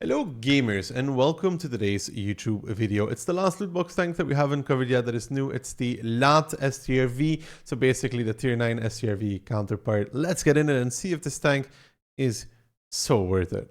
Hello gamers and welcome to today's YouTube video. It's the last loot box tank that we haven't covered yet that is new. It's the Lätt STRV, so basically the tier 9 STRV counterpart. Let's get in it and see if this tank is so worth it.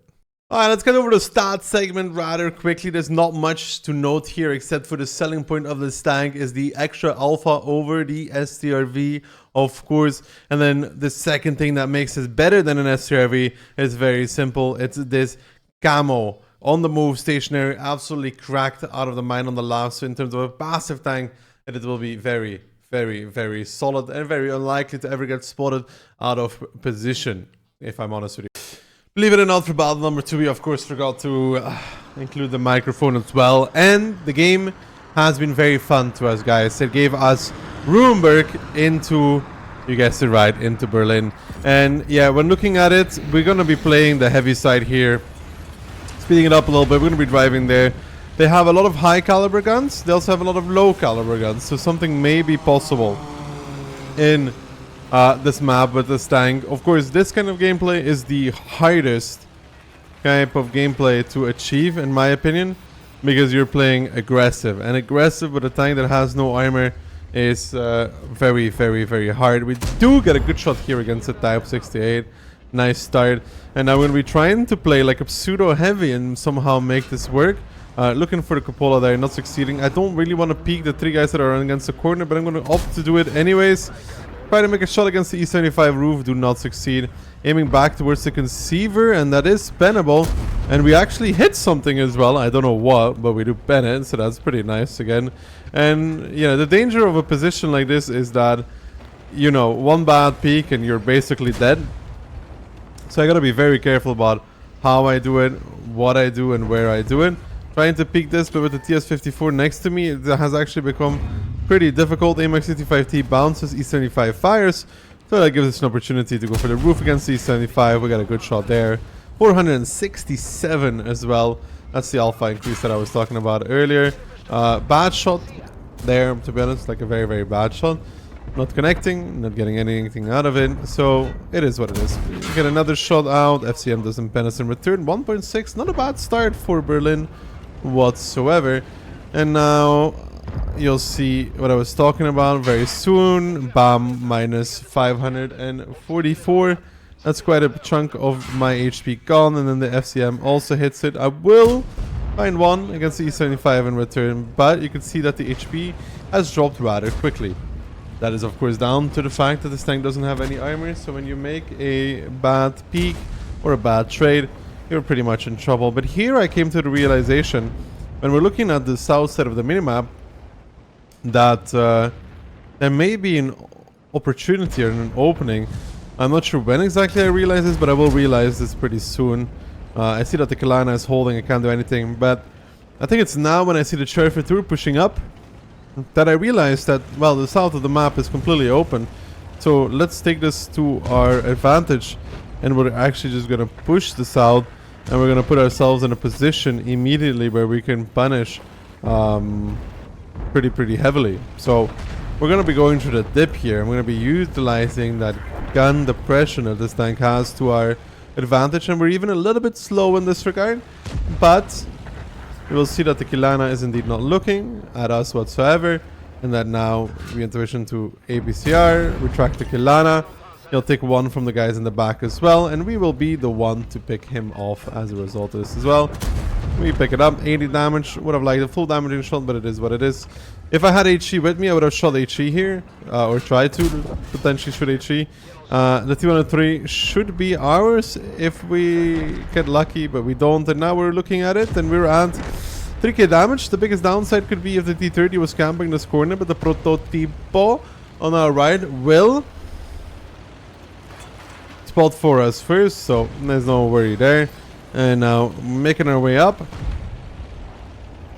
Alright, let's get over to the stats segment rather quickly. There's not much to note here except for the selling point of this tank is the extra alpha over the STRV, of course. And then the second thing that makes it better than an STRV is very simple. It's this camo on the move, stationary, absolutely cracked out of the mine on the left. So in terms of a passive tank, it will be very, very solid and very unlikely to ever get spotted out of position, if I'm honest with you. Believe it or not, for battle number 2, we of course forgot to include the microphone as well. And the game has been very fun to us, guys. It gave us Remberg into, you guessed it right, into Berlin. And yeah, when looking at it, we're going to be playing the heavy side here. Speeding it up a little bit, we're going to be driving there. They have a lot of high caliber guns. They also have a lot of low caliber guns. So something may be possible in this map with this tank. Of course, this kind of gameplay is the hardest type of gameplay to achieve, in my opinion, because you're playing aggressive. And aggressive with a tank that has no armor is very hard. We do get a good shot here against the Type 68. Nice start. And now we're going to be trying to play like a pseudo heavy and somehow make this work. Looking for the cupola there, not succeeding. I don't really want to peek the 3 guys that are running against the corner, but I'm going to opt to do it anyways. Try to make a shot against the E75 roof, do not succeed. Aiming back towards the conceiver, and that is bannable. And we actually hit something as well. I don't know what, but we do ban it, so that's pretty nice again. And yeah, the danger of a position like this is that, you know, one bad peek and you're basically dead. So I gotta be very careful about how I do it, what I do, and where I do it. Trying to peek this, but with the TS54 next to me, it has actually become pretty difficult. AMX 65T bounces, E75 fires. So that gives us an opportunity to go for the roof against the E75. We got a good shot there. 467 as well. That's the alpha increase that I was talking about earlier. Bad shot there, to be honest, like a very bad shot. Not connecting, not getting anything out of it, so it is what it is. We get another shot out, FCM doesn't penis in return, 1.6, not a bad start for Berlin whatsoever. And now you'll see what I was talking about very soon. Bam, minus 544. That's quite a chunk of my HP gone, and then the FCM also hits it. I will find one against the E75 in return, but you can see that the HP has dropped rather quickly. That is of course down to the fact that this tank doesn't have any armor, so when you make a bad peek or a bad trade, you're pretty much in trouble. But here I came to the realization, when we're looking at the south side of the minimap, that there may be an opportunity or an opening. I'm not sure when exactly I realize this, but I will realize this pretty soon. I see that the Kalana is holding, I can't do anything, but I think it's now when I see the Cherry Tour pushing up that I realized that, well, the south of the map is completely open. So let's take this to our advantage, and we're actually just gonna push the south, and we're gonna put ourselves in a position immediately where we can punish pretty heavily. So we're gonna be going through the dip here. I'm gonna be utilizing that gun depression that this tank has to our advantage, and we're even a little bit slow in this regard, but you will see that the Kilana is indeed not looking at us whatsoever, and that now we intuition to ABCR, retract the Kilana. He'll take one from the guys in the back as well, and we will be the one to pick him off as a result of this as well. We pick it up, 80 damage. Would have liked a full damaging shot, but it is what it is. If I had HE with me, I would have shot HE here, or tried to potentially shoot HE. The T103 should be ours if we get lucky, but we don't. And now we're looking at it, and we're at 3k damage. The biggest downside could be if the T30 was camping this corner, but the Prototipo on our right will spot for us first, so there's no worry there. And now making our way up.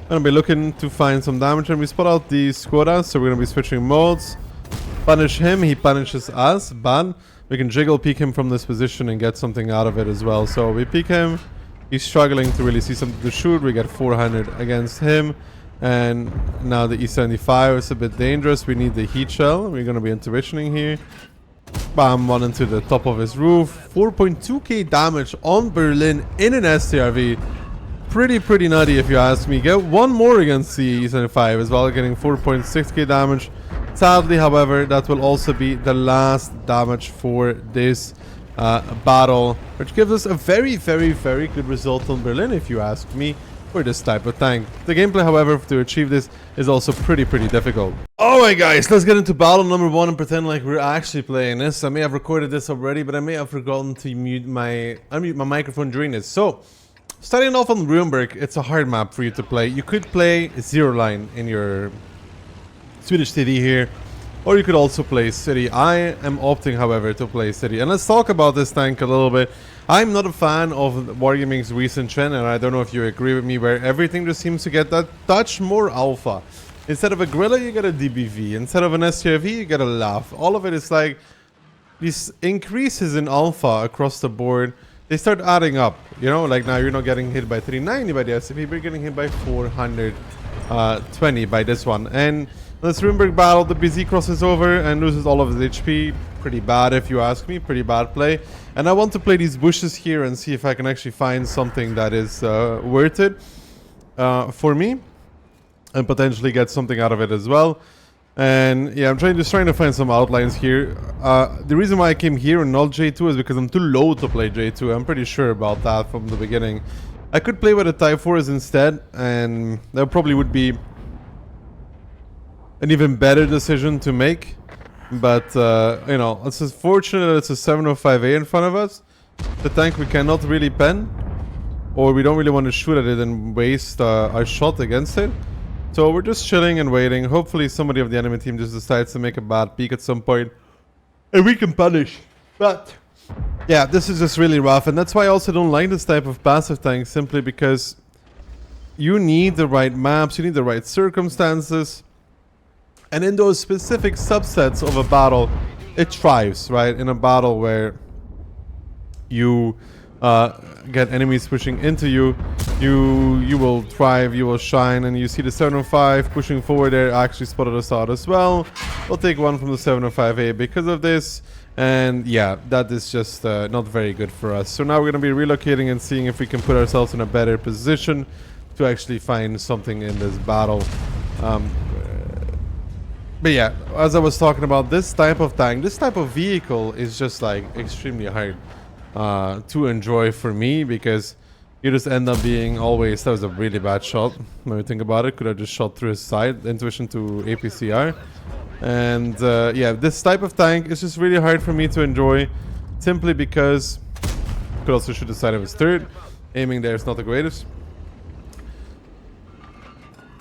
Gonna be looking to find some damage, and we spot out the Skoda, so we're gonna be switching modes. Punish him, he punishes us, but we can jiggle peek him from this position and get something out of it as well. So we peek him, he's struggling to really see something to shoot. We get 400 against him, and now the E75 is a bit dangerous. We need the heat shell. We're gonna be intuitioning here. Bam, one into the top of his roof. 4.2k damage on Berlin in an STRV. pretty nutty if you ask me. Get one more against the E75 as well, getting 4.6k damage. Sadly, however, that will also be the last damage for this battle, which gives us a very good result on Berlin, if you ask me, for this type of tank. The gameplay, however, to achieve this is also pretty difficult. Alright guys, let's get into battle number 1 and pretend like we're actually playing this. I may have recorded this already, but I may have forgotten to unmute my microphone during this. So, starting off on Remberg, it's a hard map for you to play. You could play Zero Line in your Swedish city here, or you could also play city. I am opting, however, to play city. And let's talk about this tank a little bit. I'm not a fan of Wargaming's recent trend, and I don't know if you agree with me, where everything just seems to get that touch more alpha. Instead of a Guerrilla, you get a DBV. Instead of an STRV, you get a LAF. All of it is like these increases in alpha across the board. They start adding up. You know, like now you're not getting hit by 390 by the SCP, but you're getting hit by 420 by this one. And this Remberg battle, the BZ crosses over and loses all of his HP. Pretty bad if you ask me, pretty bad play. And I want to play these bushes here and see if I can actually find something that is worth it for me. And potentially get something out of it as well. And yeah, I'm just trying to find some outlines here. The reason why I came here and not J2 is because I'm too low to play J2. I'm pretty sure about that from the beginning. I could play with a Type 4s instead, and that probably would be an even better decision to make. But, you know, it's just fortunate that it's a 705A in front of us. The tank we cannot really pen, or we don't really want to shoot at it and waste our shot against it. So we're just chilling and waiting. Hopefully somebody of the enemy team just decides to make a bad peek at some point, and we can punish. But yeah, this is just really rough, and that's why I also don't like this type of passive tank, simply because you need the right maps, you need the right circumstances. And in those specific subsets of a battle, it thrives, right? In a battle where you get enemies pushing into you, you will thrive, you will shine. And you see the 705 pushing forward there actually spotted us out as well. We'll take one from the 705A because of this. And yeah, that is just not very good for us. So now we're going to be relocating and seeing if we can put ourselves in a better position to actually find something in this battle. But yeah, as I was talking about, this type of tank, this type of vehicle is just like extremely hard to enjoy for me, because you just end up being always... That was a really bad shot when we think about it. Could have just shot through his side, intuition to APCR. And yeah, this type of tank is just really hard for me to enjoy, simply because you could also shoot the side of his turret. Aiming there is not the greatest.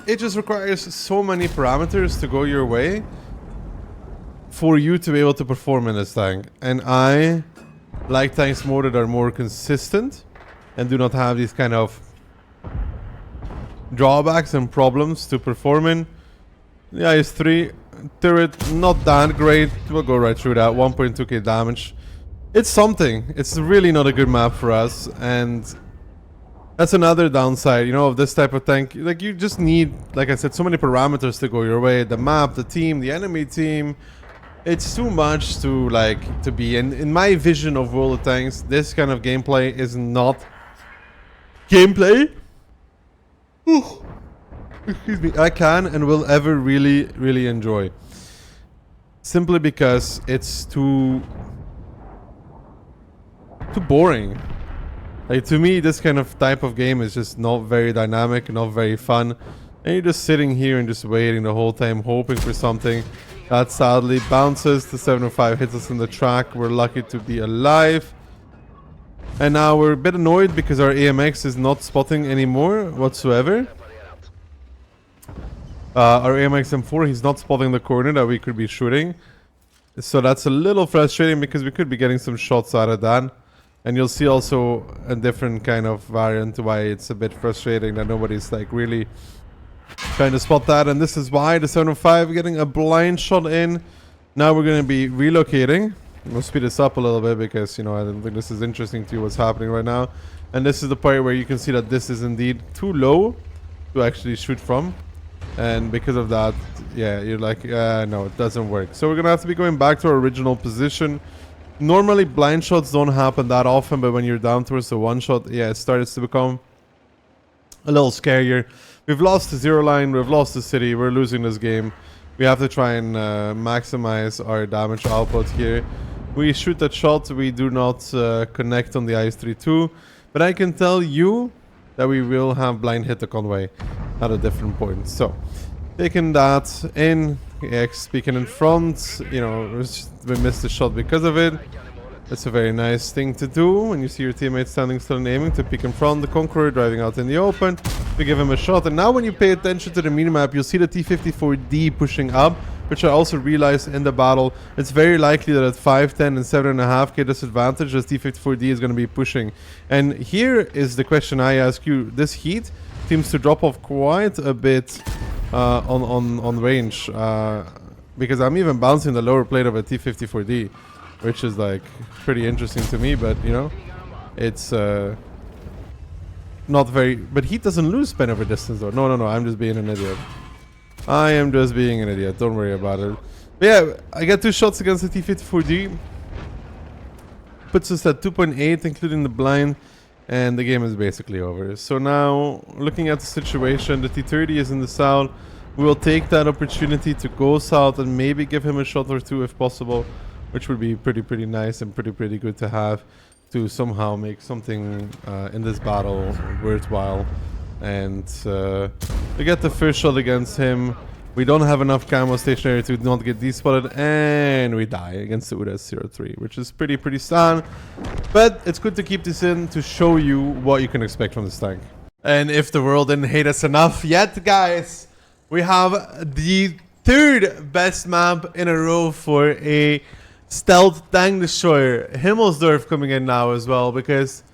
It just requires so many parameters to go your way for you to be able to perform in this tank. And I like tanks more that are more consistent and do not have these kind of drawbacks and problems to perform in. The IS-3 turret, not that great. We'll go right through that. 1.2k damage. It's something. It's really not a good map for us, and that's another downside, you know, of this type of tank. Like, you just need, like I said, so many parameters to go your way. The map, the team, the enemy team. It's too much to, like, to be in my vision of World of Tanks, this kind of gameplay is not gameplay. Ooh. Excuse me. I can and will ever really enjoy. Simply because it's too boring. Like, to me, this kind of type of game is just not very dynamic, not very fun. And you're just sitting here and just waiting the whole time, hoping for something. That sadly bounces. The 705 hits us in the track. We're lucky to be alive. And now we're a bit annoyed because our AMX is not spotting anymore whatsoever. Our AMX M4, he's not spotting the corner that we could be shooting. So that's a little frustrating, because we could be getting some shots out of that. And you'll see also a different kind of variant why it's a bit frustrating that nobody's like really trying to spot that. And this is why the 705 getting a blind shot in. Now we're going to be relocating. We'll speed this up a little bit because, you know, I don't think this is interesting to you what's happening right now. And this is the part where you can see that this is indeed too low to actually shoot from. And because of that, yeah, you're like, no, it doesn't work. So we're going to have to be going back to our original position. Normally, blind shots don't happen that often, but when you're down towards the one shot, yeah, it starts to become a little scarier. We've lost the zero line, we've lost the city, we're losing this game. We have to try and maximize our damage output here. We shoot that shot, we do not connect on the IS-32, but I can tell you that we will have blind hit the convoy at a different point. So, taking that in, EX speaking in front, you know, we missed the shot because of it. It's a very nice thing to do when you see your teammate standing still and aiming to peek in front, the Conqueror driving out in the open. We give him a shot, and now when you pay attention to the minimap, you'll see the T-54D pushing up, which I also realized in the battle. It's very likely that at 5, 10, and 7.5k disadvantage, this T-54D is going to be pushing. And here is the question I ask you. This heat seems to drop off quite a bit on range, because I'm even bouncing the lower plate of a T-54D. Which is like pretty interesting to me, but you know, it's not very. But heat doesn't lose span over distance though. No, I'm just being an idiot. I am just being an idiot. Don't worry about it. But yeah, I got 2 shots against the T-54D. Puts us at 2.8, including the blind, and the game is basically over. So now, looking at the situation, the T-30 is in the south. We will take that opportunity to go south and maybe give him a shot or 2 if possible. Which would be pretty nice and pretty good to have to somehow make something in this battle worthwhile. And we get the first shot against him. We don't have enough camo stationary to not get despotted, and we die against the UDAS-03, which is pretty sad. But it's good to keep this in to show you what you can expect from this tank. And if the world didn't hate us enough yet, guys, we have the 3rd best map in a row for a stealth tank destroyer. Himmelsdorf coming in now as well, because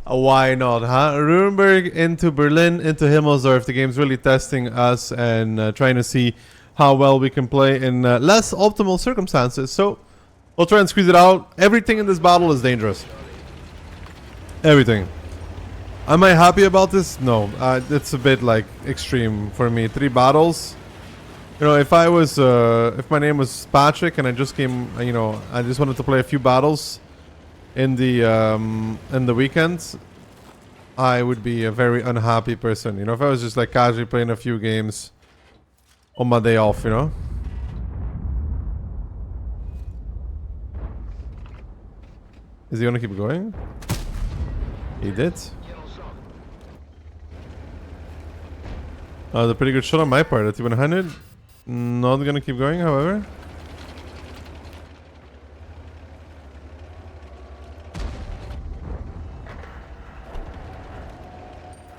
why not, huh? Remberg into Berlin, into Himmelsdorf. The game's really testing us and trying to see how well we can play in less optimal circumstances. So we'll try and squeeze it out. Everything in this battle is dangerous. Everything. Am I happy about this? No. It's a bit like extreme for me. 3 battles. You know, if I was, if my name was Patrick and I just came, you know, I just wanted to play a few battles in the weekends, I would be a very unhappy person. You know, if I was just like casually playing a few games on my day off, you know. Is he gonna keep going? He did. A pretty good shot on my part at T100. Not gonna keep going, however.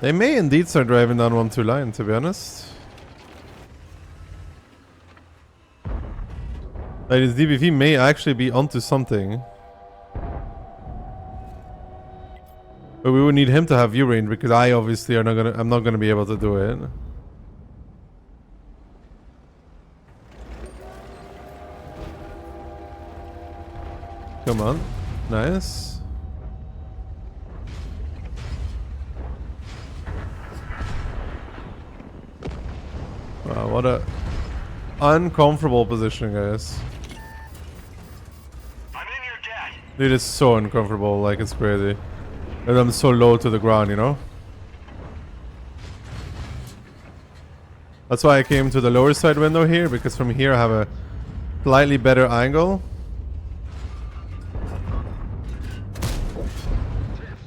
They may indeed start driving down 1-2 line, to be honest. Like, this DBV may actually be onto something. But we would need him to have view range, because I obviously are not gonna, I'm not gonna be able to do it. Come on. Nice. Wow, what a uncomfortable position, guys. I'm in your debt. Dude, it's so uncomfortable, like it's crazy. And I'm so low to the ground, you know? That's why I came to the lower side window here, because from here I have a slightly better angle.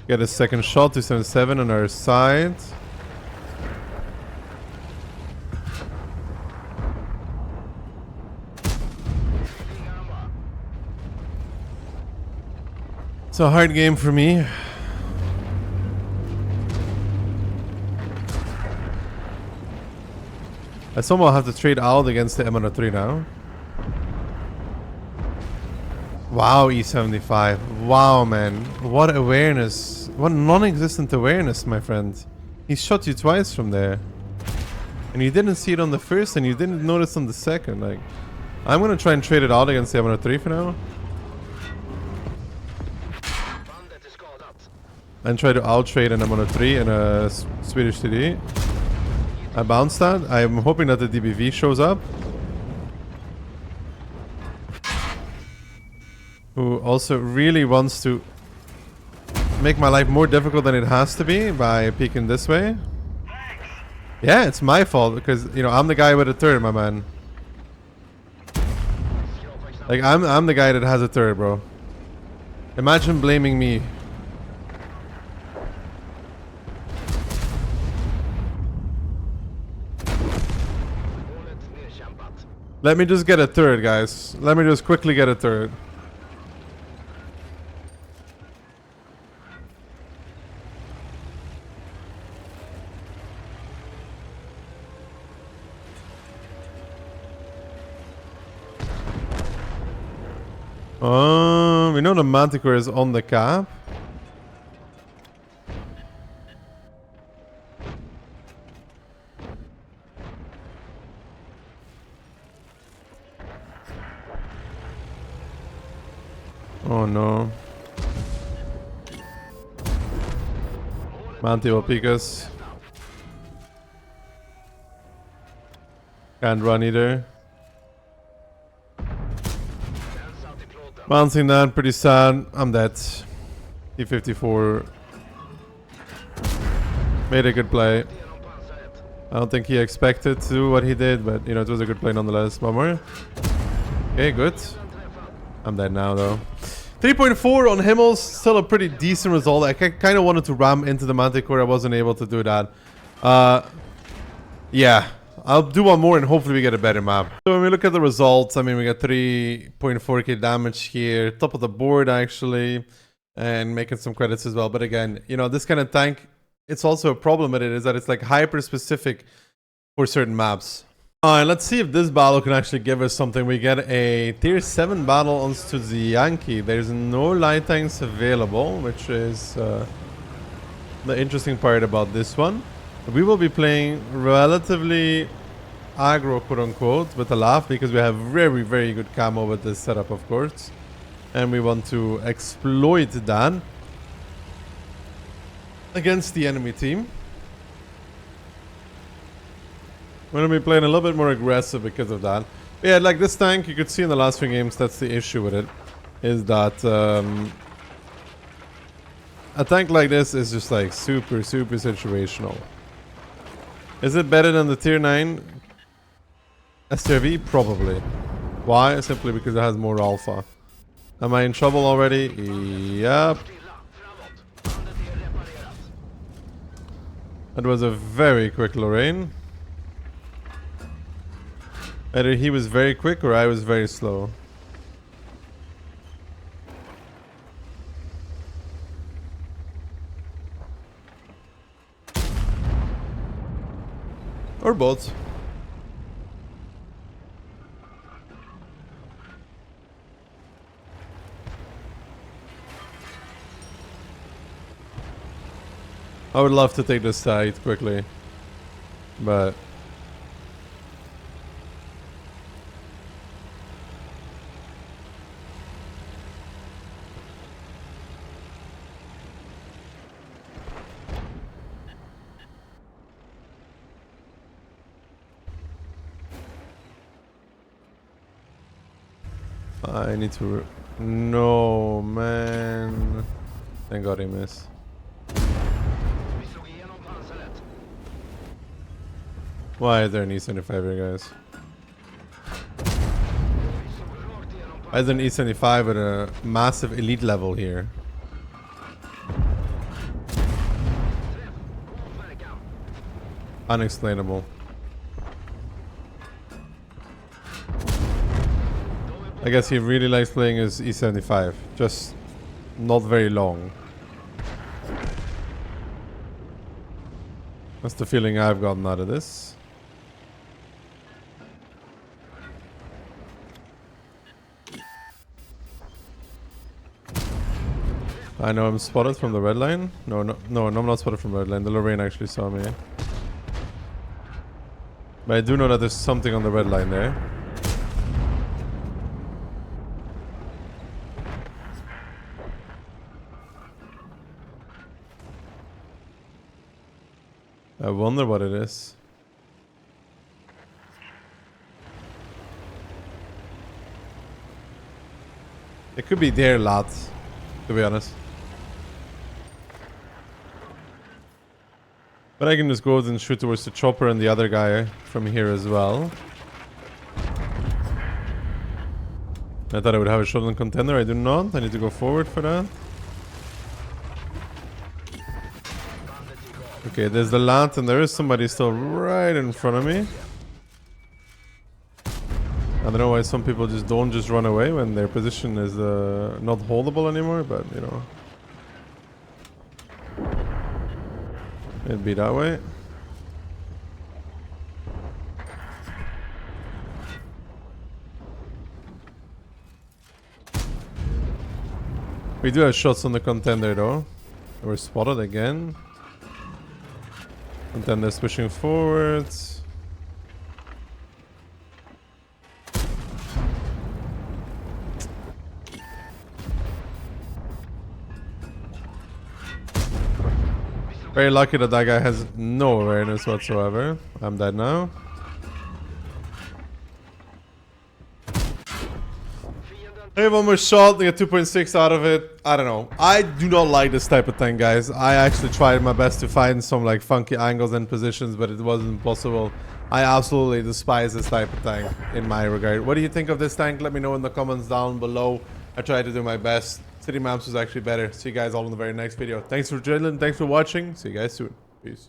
Get a second shot, 277 on our side. It's a hard game for me. I somehow have to trade out against the M103 now. Wow, E75. Wow, man. What awareness. What non-existent awareness, my friend. He shot you twice from there. And you didn't see it on the first and you didn't notice on the second. Like, I'm gonna try and trade it out against the M103 for now. And try to out-trade an M103 and a Swedish TD. I bounced that. I'm hoping that the DBV shows up. Who also really wants to make my life more difficult than it has to be by peeking this way. Yeah, it's my fault because, you know, I'm the guy with a turret, my man. Like, I'm the guy that has a turret, bro. Imagine blaming me. Let me just get a turret, guys. Let me just quickly get a turret. We know the Manticore is on the cap. Oh no. Manti will peek us. Can't run either. Bouncing that, pretty sad. I'm dead. T-54 made a good play. I don't think he expected to do what he did, but you know, it was a good play nonetheless. One more. Okay, good. I'm dead now though. 3.4 on Himmels, still a pretty decent result. I kind of wanted to ram into the Manticore, I wasn't able to do that. Yeah, I'll do one more and hopefully we get a better map. So when we look at the results, I mean, we got 3.4k damage here, top of the board actually, and making some credits as well. But again, you know, this kind of tank, it's also a problem with it is that it's like hyper specific for certain maps. Alright, let's see if this battle can actually give us something. We get a tier 7 battle on Yankee. There's no light tanks available, which is the interesting part about this one. We will be playing relatively aggro, quote unquote, with a laugh because we have very, very good camo with this setup, of course. And we want to exploit that against the enemy team. We're going to be playing a little bit more aggressive because of that. But yeah, like this tank, you could see in the last few games, that's the issue with it. Is that a tank like this is just like super, super situational. Is it better than the tier 9 STRV? Probably. Why? Simply because it has more alpha. Am I in trouble already? Yep. That was a very quick Lorraine. Either he was very quick or I was very slow. Or both. I would love to take this side quickly, but I need to... No, man. Thank God he missed. Why is there an E75 here, guys? Why is there an E75 at a massive elite level here? Unexplainable. I guess he really likes playing his E75, just not very long. That's the feeling I've gotten out of this. I know I'm spotted from the red line. No, I'm not spotted from the red line. The Lorraine actually saw me. But I do know that there's something on the red line there. I wonder what it is. It could be their lot, to be honest. But I can just go and shoot towards the chopper and the other guy from here as well. I thought I would have a shot on contender. I do not. I need to go forward for that. Okay, there's the Lätt, and there is somebody still right in front of me. I don't know why some people just don't just run away when their position is not holdable anymore, but you know. It'd be that way. We do have shots on the contender though. We're spotted again. Contender's pushing forwards. Very lucky that that guy has no awareness whatsoever. I'm dead now. I have one more shot to get 2.6 out of it. I don't know. I do not like this type of thing, guys. I actually tried my best to find some like funky angles and positions, but it wasn't possible. I absolutely despise this type of tank in my regard. What do you think of this tank? Let me know in the comments down below. I tried to do my best. City Maps was actually better. See you guys all in the very next video. Thanks for drilling. Thanks for watching. See you guys soon. Peace.